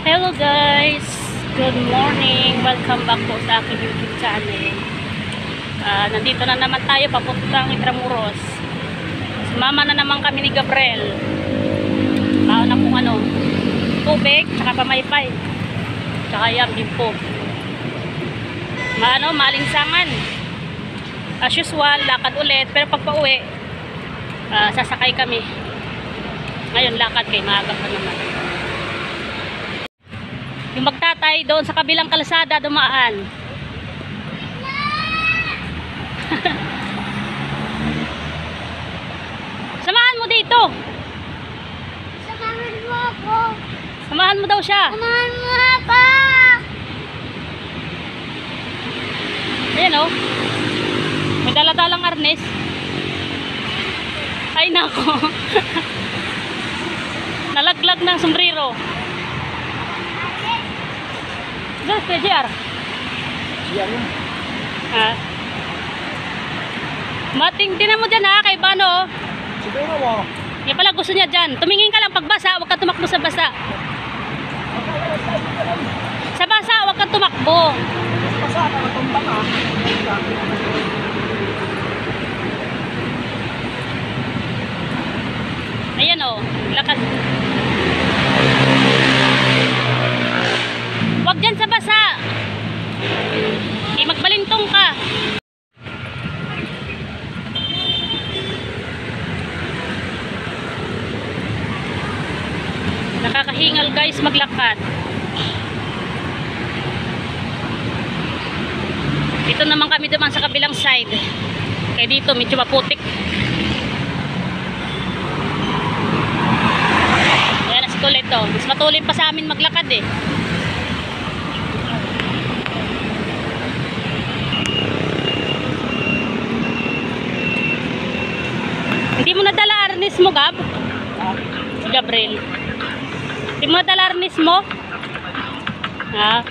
Hello guys! Good morning! Welcome back po sa aking YouTube channel. Nandito na naman tayo papuntang Intramuros. Sumama na naman kami ni Gabriel. Na kung ano, tubig, tsaka pamaypay. Tsaka yan, bimpo. Malinsangan. As usual, lakad ulit. Pero pag pauwi, sasakay kami. Ngayon lakad kay maaga pa naman. Yung magtatay doon sa kabilang kalsada dumaan. Samahan mo dito. Samahan mo ako. Samahan mo daw siya. Samahan mo ako. Ayan o. May daladalang arnes. Ay nako. Nalaglag ng sombrero. Diyan, kay JR. JR yun. Tingnan mo dyan ha, kay Bano. Siguro mo. Yan pala gusto niya dyan. Tumingin ka lang pag basa, huwag ka tumakbo sa basa. Sa basa, huwag ka tumakbo. Basa, nakatumba ka. Ayan o, lakad. Huwag dyan sa basa. Magbalintong ka. Nakakahingal guys maglakad. Dito naman kami duman sa kabilang side. Kaya dito medyo maputik. Ayan na si Toledo. Mas matulin pa sa amin maglakad eh. Hindi mo nadala arnis mo, Gab? Si Gabriel. Hindi mo nadala arnis mo? Ha?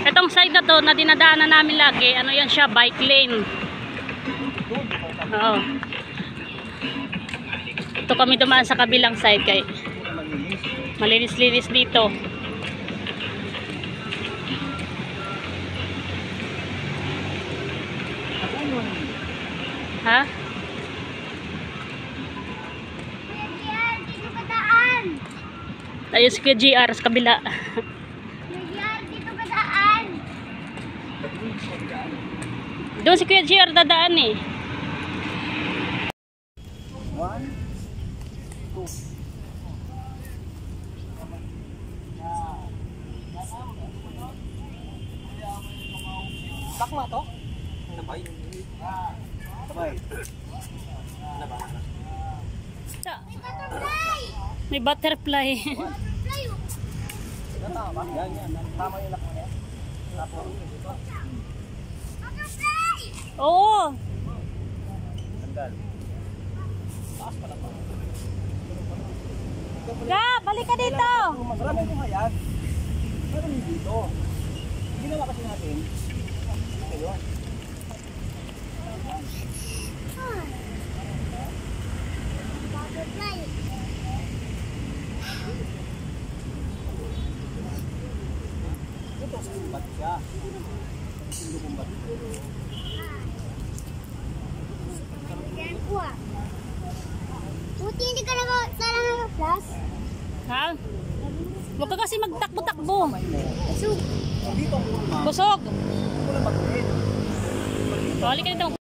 Itong side na to na dinadaanan namin lagi, ano yan siya, bike lane. Oo. Ito kami dumaan sa kabilang side kay malinis-linis dito. Ha? Dito ka daan. Tayo si Kuya GR sa kabila. Dito ka daan. Doon si Kuya GR dadaan eh. 1, 2. Takma to? Sabay. Sabay. May butterfly. Butterfly. Tama. Yan. Tama yung lakma niya. Butterfly. Oo. Sandal. Taas pala pa. Ga, balik ka dito. Marami kong hayat. Marami dito. Ginawa kasi natin. Ito yun. Butterfly. Ito, sumbat siya. Sumbat. Yan ko ah. Buti hindi ka nag-flash. Ha? Huwag ka kasi magtakbo-takbo. So, Dito ang kurma. Busog. Ito lang mag-ulit. Balik ka dito.